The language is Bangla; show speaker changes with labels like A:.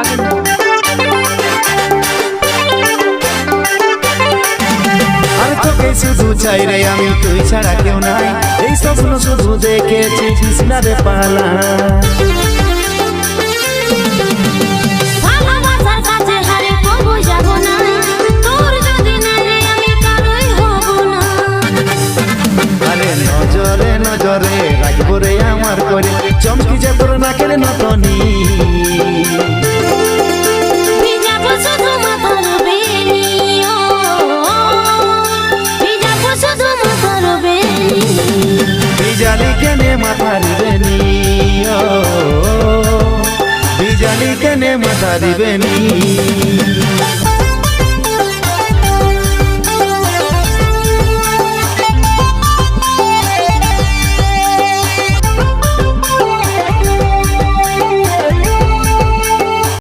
A: লাগে না।
B: আর তোকে শুধু চাই রে আমি, তুই ছাড়া কেউ নাই। এই স্বপ্ন শুধু দেখেছি কৃষ্ণারে পালা। নজরে নজরে রাখবো রে আমার করে, চমকি যে তোর নাকের নতনি। বিজালি কেনে মাথার বেনি, বিজালি কেনে মাথার বেনি।